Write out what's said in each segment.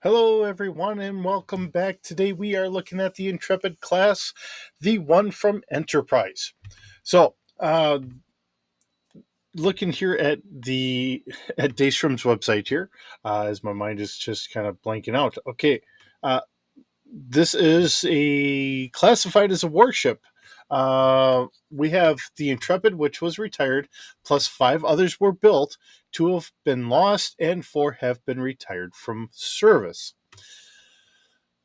Hello, everyone, and welcome back. Today we are looking at the Intrepid class, the one from Enterprise. So, looking here at the at Daystrom's website here, as my mind is just kind of blanking out. Okay, uh, this is classified as a warship. We have the Intrepid, which was retired, plus five others were built. Two have been lost, and four have been retired from service.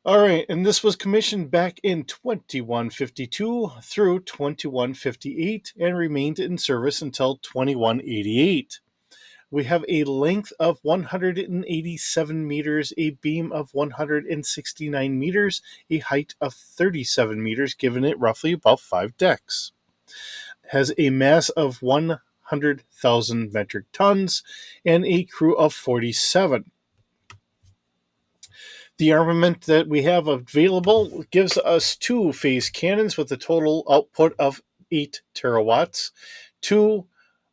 All right, and this was commissioned back in 2152 through 2158 and remained in service until 2188. We have a length of 187 meters, a beam of 169 meters, a height of 37 meters, giving it roughly about five decks. Has a mass of 100,000 metric tons and a crew of 47. The armament that we have available gives us two phase cannons with a total output of 8 terawatts, two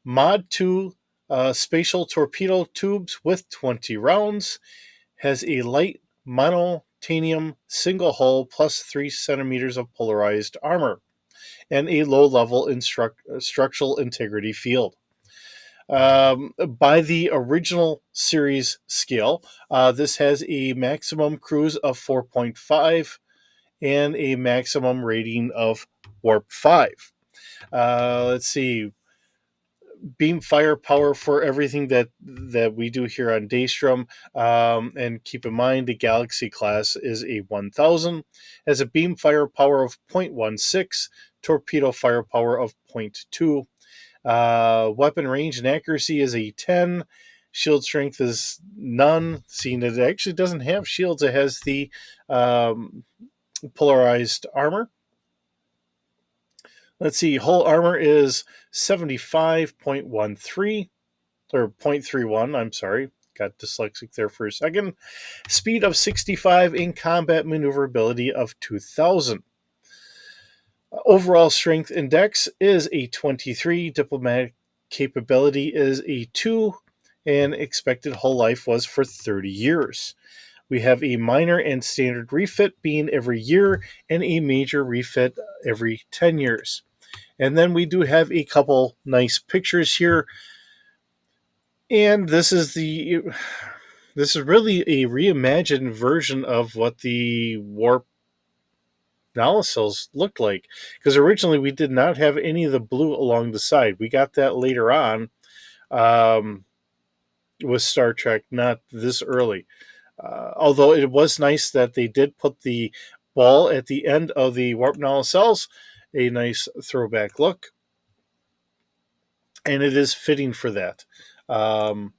Mod 2 spatial torpedo tubes with 20 rounds, has a light monotanium single hull plus 3 centimeters of polarized armor, and a low level structural integrity field. By the original series scale, this has a maximum cruise of 4.5 and a maximum rating of warp 5. Let's see, beam firepower for everything that we do here on Daystrom. And keep in mind, the Galaxy class is a 1000, has a beam firepower of 0.16, torpedo firepower of 0.2. Weapon range and accuracy is a 10. Shield strength is none, seeing that it actually doesn't have shields. It has the polarized armor. Let's see, hull armor is 75.13, or 0.31, I'm sorry. Got dyslexic there for a second. Speed of 65 in combat maneuverability of 2000. Overall strength index is a 23, diplomatic capability is a 2, and expected hull life was for 30 years. We have a minor and standard refit being every year, and a major refit every 10 years. And then we do have a couple nice pictures here. And this is really a reimagined version of what the warp nacelles looked like, because originally we did not have any of the blue along the side. We got that later on, um, with Star Trek, not this early. Although it was nice that they did put the ball at the end of the warp nacelles, a nice throwback look, and it is fitting for that. Um,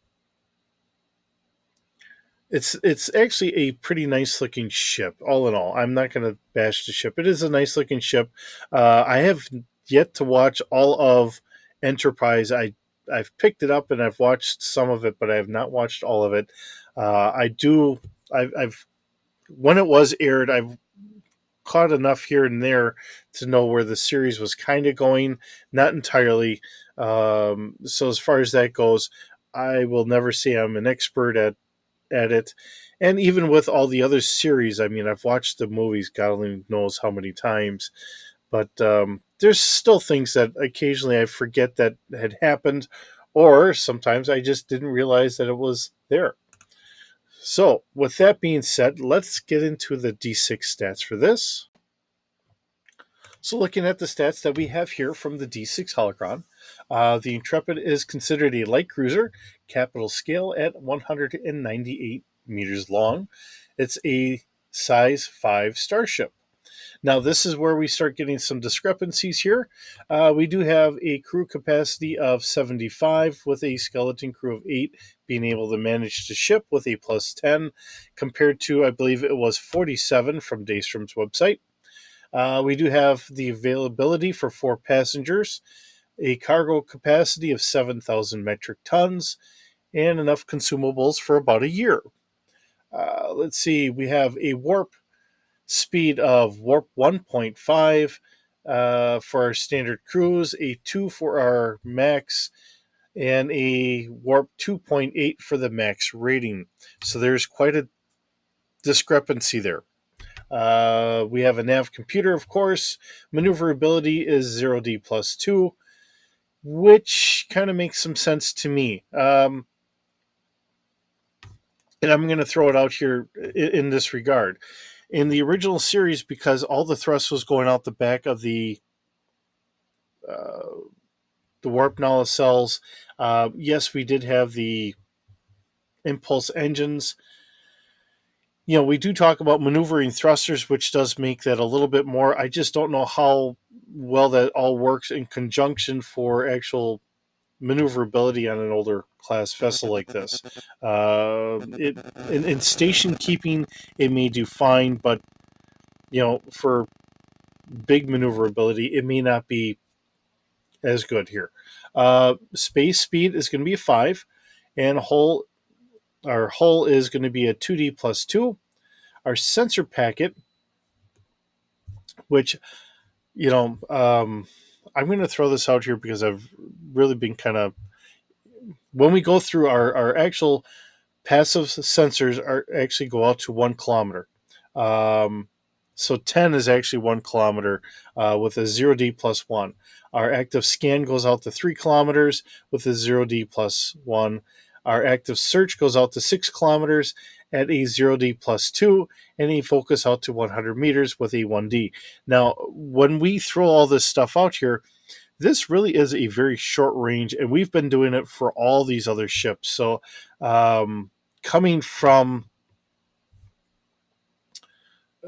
it's actually a pretty nice looking ship, all in all. I'm not going to bash the ship. It is a nice looking ship. I have yet to watch all of Enterprise. I've picked it up and I've watched some of it, but I have not watched all of it. I do. I've when it was aired, I've caught enough here and there to know where the series was kind of going. Not entirely. So as far as that goes, I will never say I'm an expert at it. And even with all the other series, I mean, I've watched the movies, God only knows how many times, but there's still things that occasionally I forget that had happened, or sometimes I just didn't realize that it was there. So, with that being said, let's get into the D6 stats for this. So, looking at the stats that we have here from the D6 Holocron, the Intrepid is considered a light cruiser, capital scale at 198 meters long. It's a size 5 starship. Now, this is where we start getting some discrepancies here. We do have a crew capacity of 75 with a skeleton crew of 8 being able to manage the ship with a plus 10, compared to, I believe it was 47 from Daystrom's website. We do have the availability for 4 passengers, a cargo capacity of 7,000 metric tons, and enough consumables for about a year. Let's see, we have a warp speed of warp 1.5 for our standard cruise, a 2 for our max, and a warp 2.8 for the max rating. So there's quite a discrepancy there. We have a nav computer, of course. Maneuverability is 0D plus 2, which kind of makes some sense to me. And I'm going to throw it out here in this regard. In the original series, because all the thrust was going out the back of uh, the warp nacelles, yes, we did have the impulse engines. We do talk about maneuvering thrusters, which does make that a little bit more. I just don't know how well that all works in conjunction for actual maneuverability on an older class vessel like this. In station keeping, it may do fine, but for big maneuverability, it may not be as good here. Space speed is going to be a 5, and our hull is going to be a 2D plus 2. Our sensor packet, which I'm going to throw this out here because I've really been kind of, when we go through our actual passive sensors are actually go out to 1 kilometer. Um, so 10 is actually 1 kilometer with a 0D plus 1. Our active scan goes out to 3 kilometers with a 0D plus 1. Our active search goes out to 6 kilometers at a 0D plus 2, and a focus out to 100 meters with a 1D. Now, when we throw all this stuff out here, this really is a very short range, and we've been doing it for all these other ships. So, coming from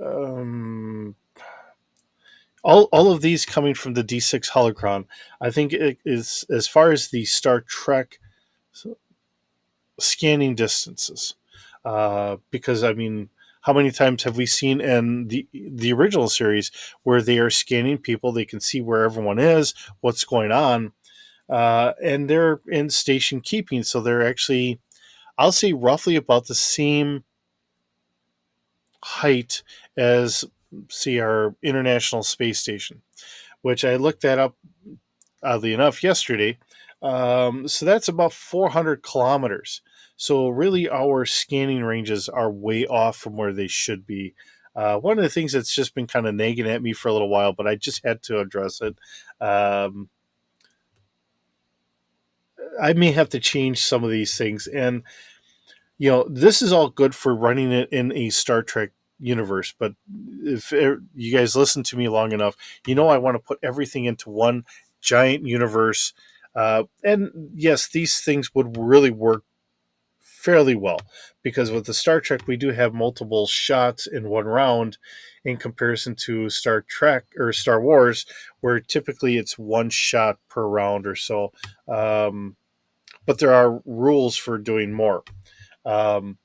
um, all of these coming from the D6 holocron, I think it is, as far as the Star Trek scanning distances, because I mean, how many times have we seen in the original series where they are scanning people? They can see where everyone is, what's going on, and they're in station keeping, so they're actually, I'll say, roughly about the same height as, see, our International Space Station, which I looked that up, oddly enough, yesterday. So that's about 400 kilometers. So really, our scanning ranges are way off from where they should be. One of the things that's just been kind of nagging at me for a little while, but I just had to address it. Um, I may have to change some of these things, and this is all good for running it in a Star Trek universe, but if you guys listen to me long enough, I want to put everything into one giant universe. And yes, these things would really work fairly well because with the Star Trek, we do have multiple shots in one round in comparison to Star Trek or Star Wars, where typically it's one shot per round or so. Um, but there are rules for doing more. Um,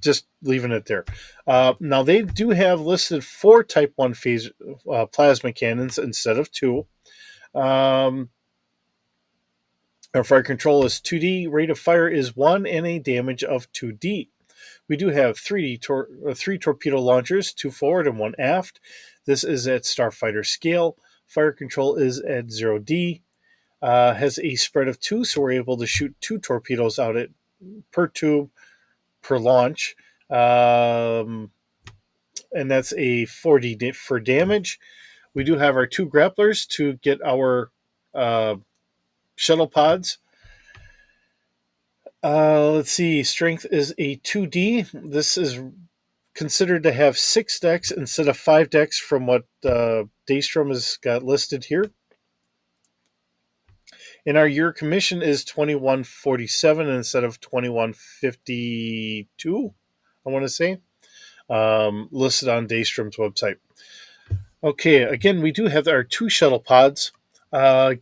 just leaving it there. Now they do have listed 4 Type 1 phase plasma cannons instead of 2. Um, our fire control is 2D, rate of fire is 1, and a damage of 2D. We do have 3 torpedo launchers, 2 forward and 1 aft. This is at starfighter scale. Fire control is at 0D. Has a spread of 2, so we're able to shoot 2 torpedoes out at per tube per launch. And that's a 40 for damage. We do have our 2 grapplers to get our uh, shuttle pods. Let's see. Strength is a 2D. This is considered to have 6 decks instead of 5 decks from what Daystrom has got listed here. And our year commission is 2147 instead of 2152, I want to say, listed on Daystrom's website. Okay, again, we do have our 2 shuttle pods.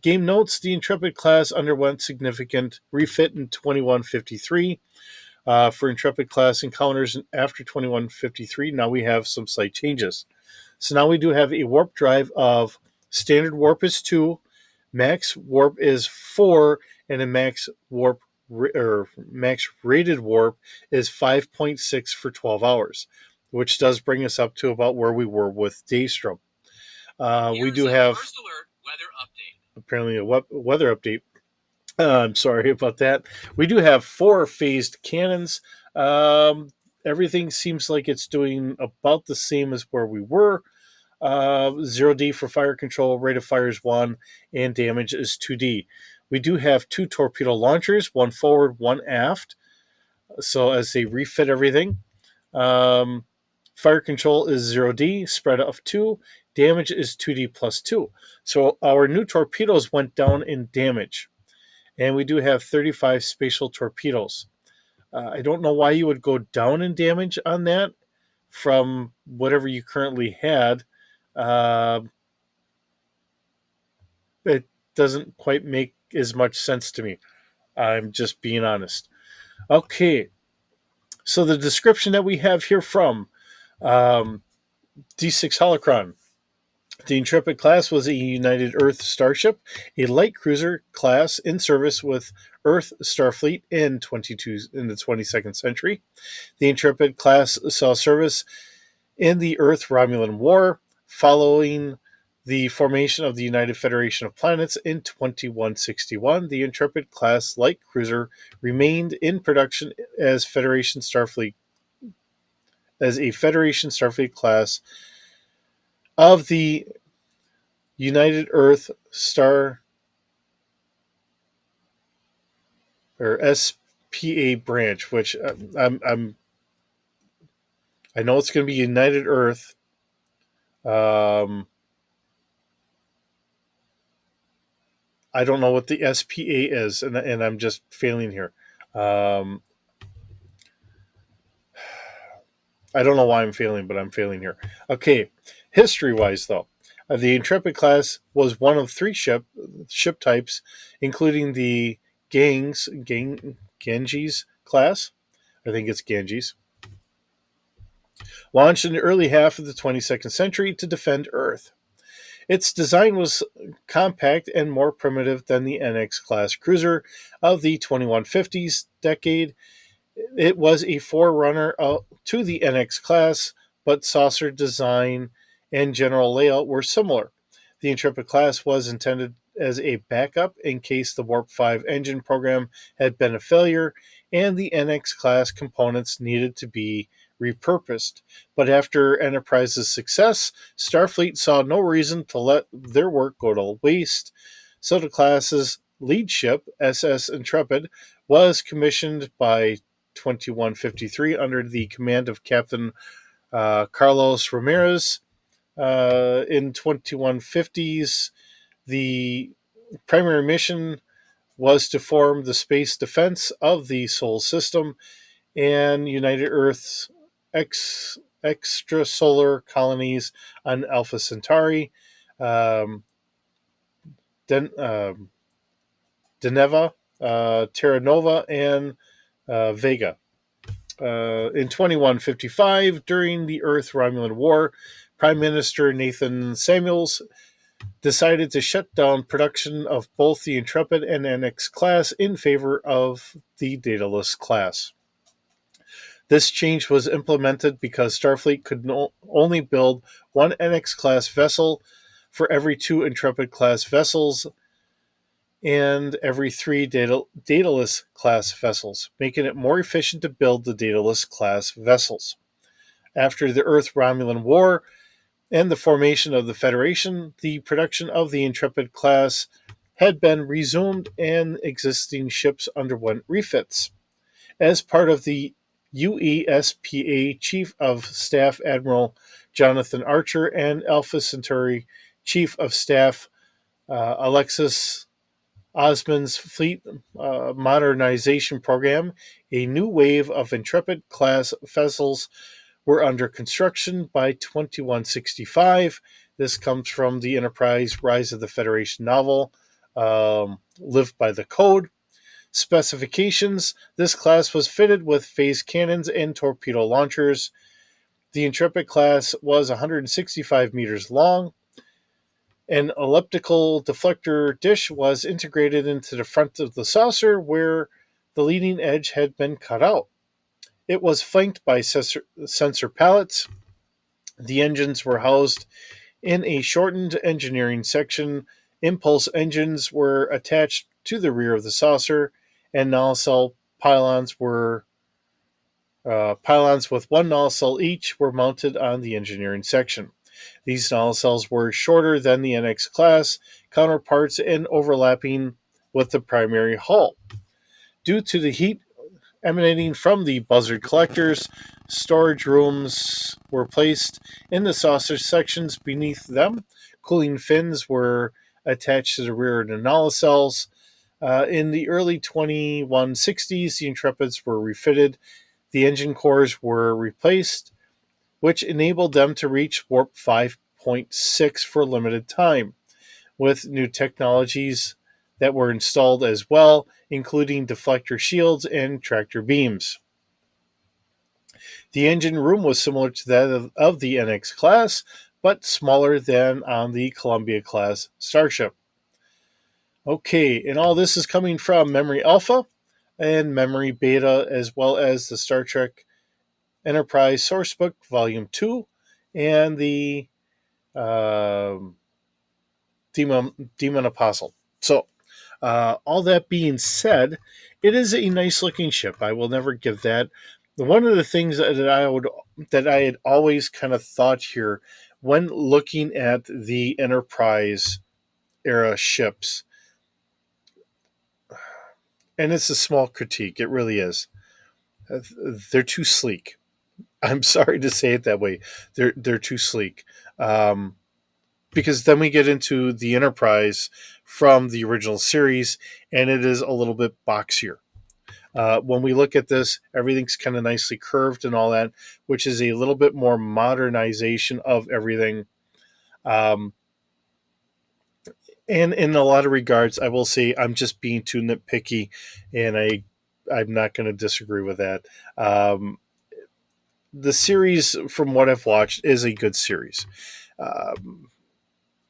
Game notes: the Intrepid class underwent significant refit in 2153. For Intrepid class encounters after 2153, now we have some slight changes. So now we do have a warp drive of standard warp is 2, max warp is 4, and a max warp or max rated warp is 5.6 for 12 hours, which does bring us up to about where we were with Daystrom. We do have first alert weather update. Apparently a weather update. I'm sorry about that. We do have 4 phased cannons. everything seems like it's doing about the same as where we were. 0D for fire control, rate of fire is 1, and damage is 2D. We do have 2 torpedo launchers, one forward, one aft. So as they refit everything, um, fire control is 0D, spread of 2, damage is 2D plus 2. So our new torpedoes went down in damage, and we do have 35 spatial torpedoes. I don't know why you would go down in damage on that from whatever you currently had. Uh, it doesn't quite make as much sense to me. I'm just being honest. Okay, so the description that we have here from um, D6 Holocron. The Intrepid class was a United Earth starship, a light cruiser class in service with Earth Starfleet in the 22nd century. The Intrepid class saw service in the Earth Romulan War, following the formation of the United Federation of Planets in 2161. The Intrepid class light cruiser remained in production as a Federation Starfleet class of the United Earth Star or SPA branch, which I know it's going to be United Earth. Um, I don't know what the SPA is, and I'm just failing here. Um, I don't know why I'm failing, but I'm failing here. Okay, history-wise though, the Intrepid class was one of 3 ship types, including the Ganges class. I think it's Ganges, launched in the early half of the 22nd century to defend Earth. Its design was compact and more primitive than the NX class cruiser of the 2150s decade. It was a forerunner to the NX class, but saucer design and general layout were similar. The Intrepid class was intended as a backup in case the Warp 5 engine program had been a failure and the NX class components needed to be repurposed. But after Enterprise's success, Starfleet saw no reason to let their work go to waste, so the class's lead ship, SS Intrepid, was commissioned by 2153 under the command of Captain Carlos Ramirez. In 2150s, the primary mission was to form the space defense of the Sol system and United Earth's extrasolar colonies on Alpha Centauri, um, Den, Deneva, Terra Nova, and Vega. In 2155, during the Earth Romulan War, Prime Minister Nathan Samuels decided to shut down production of both the Intrepid and NX class in favor of the Daedalus class. This change was implemented because Starfleet could only build one NX class vessel for every 2 Intrepid class vessels and every 3 Daedalus class vessels, making it more efficient to build the Daedalus class vessels. After the Earth Romulan War and the formation of the Federation, the production of the Intrepid class had been resumed and existing ships underwent refits. As part of the UESPA Chief of Staff Admiral Jonathan Archer and Alpha Centauri Chief of Staff Alexis Osman's fleet modernization program, a new wave of Intrepid class vessels were under construction by 2165. This comes from the Enterprise Rise of the Federation novel, Live by the Code. Specifications: this class was fitted with phase cannons and torpedo launchers. The Intrepid class was 165 meters long. An elliptical deflector dish was integrated into the front of the saucer where the leading edge had been cut out. It was flanked by sensor pallets. The engines were housed in a shortened engineering section. Impulse engines were attached to the rear of the saucer, and nacelle pylons were Pylons with one nacelle each were mounted on the engineering section. These nacelles were shorter than the NX class counterparts and overlapping with the primary hull. Due to the heat emanating from the buzzard collectors, storage rooms were placed in the saucer sections beneath them. Cooling fins were attached to the rear of the nacelles. In the early 2160s, the Intrepids were refitted. The engine cores were replaced, which enabled them to reach warp 5.6 for a limited time, with new technologies that were installed as well, including deflector shields and tractor beams. The engine room was similar to that of the NX class, but smaller than on the Columbia class starship. Okay, and all this is coming from Memory Alpha and Memory Beta, as well as the Star Trek Enterprise Sourcebook Volume 2 and the um Demon Apostle. So, all that being said, it is a nice looking ship. I will never give that. One of the things that I had always kind of thought here when looking at the Enterprise era ships, and it's a small critique, it really is. They're too sleek. I'm sorry to say it that way. They're too sleek. Because then we get into the Enterprise from the original series, and it is a little bit boxier. When we look at this, everything's kind of nicely curved and all that, which is a little bit more modernization of everything. Um, and in a lot of regards, I will say I'm just being too nitpicky, and I'm not going to disagree with that. The series, from what I've watched, is a good series. Um,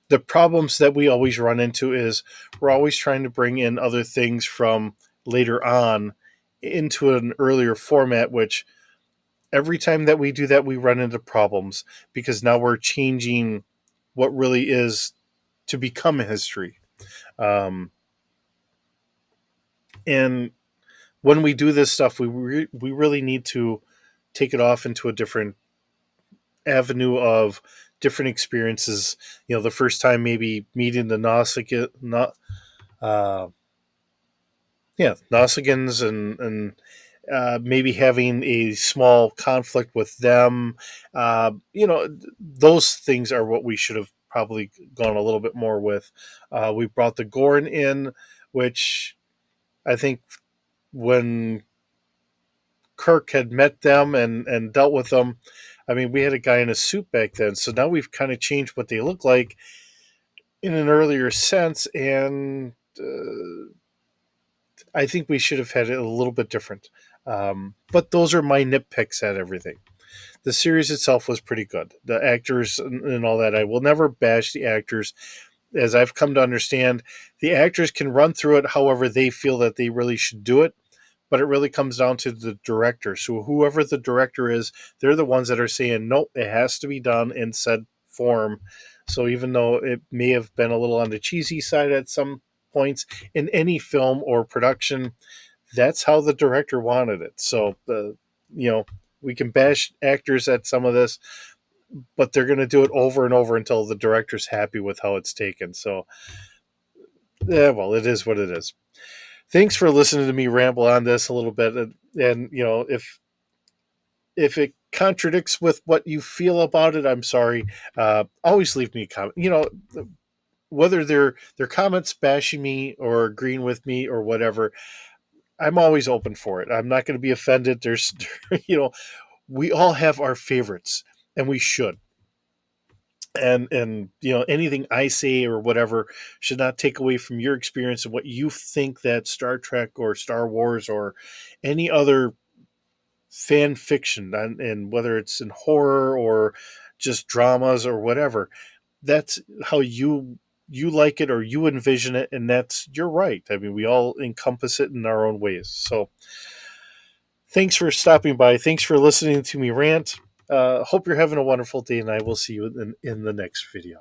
the problems that we always run into is we're always trying to bring in other things from later on into an earlier format, which every time that we do that, we run into problems because now we're changing what really is to become a history. Um, and when we do this stuff, we really need to take it off into a different avenue of different experiences. You know, the first time maybe meeting the uh, Nausicaans and maybe having a small conflict with them. Those things are what we should have probably gone a little bit more with. We brought the Gorn in, which I think when Kirk had met them and dealt with them, I mean, we had a guy in a suit back then. So now we've kind of changed what they look like in an earlier sense. And I think we should have had it a little bit different. But those are my nitpicks at everything. The series itself was pretty good. The actors and all that, I will never bash the actors. As I've come to understand, the actors can run through it however they feel that they really should do it, but it really comes down to the director. So whoever the director is, they're the ones that are saying, nope, it has to be done in said form. So even though it may have been a little on the cheesy side at some points in any film or production, that's how the director wanted it. So you know, we can bash actors at some of this, but they're going to do it over and over until the director's happy with how it's taken. So, yeah, well, it is what it is. Thanks for listening to me ramble on this a little bit, and if it contradicts with what you feel about it, I'm sorry. Always leave me a comment. Whether they're comments bashing me or agreeing with me or whatever, I'm always open for it. I'm not going to be offended. There's, we all have our favorites, and we should. And anything I say or whatever should not take away from your experience of what you think that Star Trek or Star Wars or any other fan fiction, and whether it's in horror or just dramas or whatever, that's how you like it or you envision it, and that's you're right. I mean, we all encompass it in our own ways. So thanks for stopping by. Thanks for listening to me rant. Hope you're having a wonderful day, and I will see you in the next video.